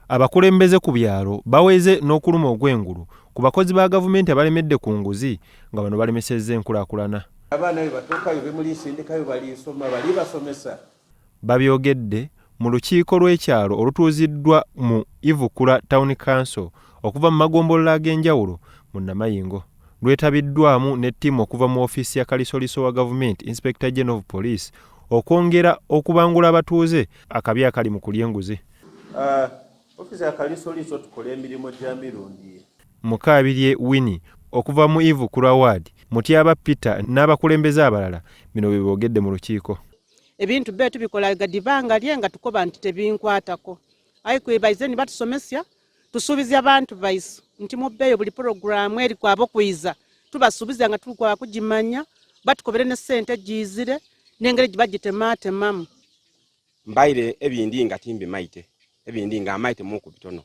Abakulembeze ku byalo baweze n'okuluma ogw'engulu ku bakozi ba gavumenti abalemedde ku nguzi nga bano balemesezza enkulaakulana. Abaana be batuukayo bemuliisindikayo baliisoma bali basomesa. Babyogedde mu lukiiko lw'ekyalo olutuuziddwa mu Ivukula Town Council okuva mu magombolola ag'enjawulo mu Namayingo. Lwetabiddwamu ne ttiimu okuva mu ofiisi ya Kalisoliso wa gavumenti Inspector General of Police okwongera okubangula abatuuze akabi akali mu kulya enguzi. Ofiisi ya Kalisoliso tukola emirimu gya mirundi. Mukaabirye Winnie okuva mu Ivukula Ward, Mutyaba Peter n'abakulembeze abalala bino bye boogedde mu lukiiko. Ebintu bye tubikola gadibanga lyenga tukoba nti tebinkwatako. Ayi kwebaize ni batusomesya tusuubizya abantu baisi nti mubbeeyo buli programu eri kwabo kwiza tubasuubiza nga tulikuwa kugimanya batukobere ne ssente giyizire n'engeri gye bagitematemamu. Mbaire ebindi nga timbi maite ebindi nga amaite mu kubitono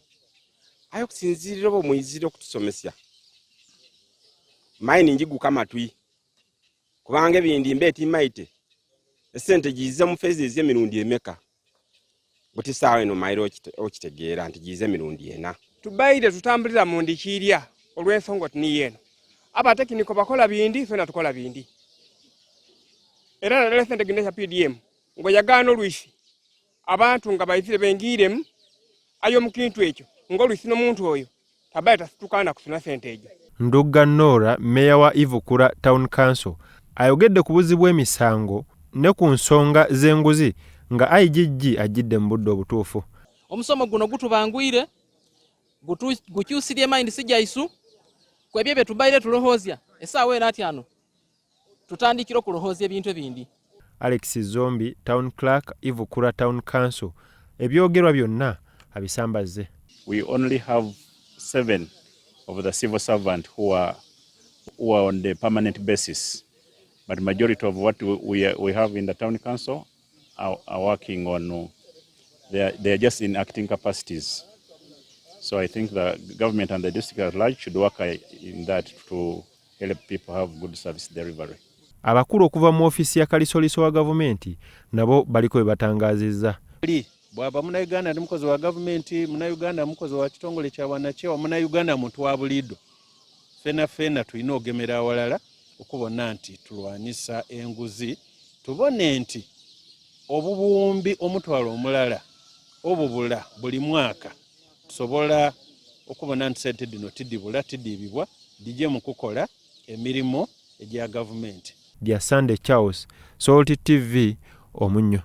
ayo kusinzirira bo muyizire okutusomesya maini njiguka matwi kubanga ebindi mbeti maite esente giyize mu fezi ez'emirundi emeka buti sawa eno mairo okitegeera nti giyize emirundi ena. Tubaire tutambulira mu ndikirya olw'ensonga tuniyeno abatekiniko bakola bindi fena tukola bindi era sente gindesha PDM ngo yagano lwisi abantu nga bayitire bengiremu ayo mukintu ekyo ngo lwisi n'omuntu oyo tabaita situkana kufuna sente ejo. Ndugga Nora, meya wa Ivukula Town Council, ayogedde ku buzi bw'emisango ne ku nsonga z'enguzi nga IGG ajidde mu budde obutuufu. Omusomo guno gutubangwire gukyusirye mind sijaisu kwebye bye tubaire tulohozya esaawa era atyano tutandikira okulohozya ebintu ebindi. Alex Zombi, Town Clerk, Ivukula Town Council, ebyogerwa byonna abisambaze. We only have 7 of the civil servants who are on the permanent basis, but majority of what we have in the town council are working on, they are just in acting capacities. So I think the government and the district at large should work in that to help people have good service delivery. Abakulu okuva mu ofiisi ya Kalisoliso wa gavumenti nabo baliko bebatangazizza. Bwaba Munnayuganda ndi mukozi wa gavumenti, Munnayuganda mukozi wa kitongole kya wanakyewa, Munnayuganda muntu wa bulido. Fena tulina ogemera awalala okubona nti tulwanyisa enguzi, tubone nti obubuumbi omutwalo omulala obubula buli mwaka tusobola okubona nti sente dino tidibibwa dijje mu kukola emirimu egya gavumenti. Dia Sunday Charles, Salt TV, Omunyo.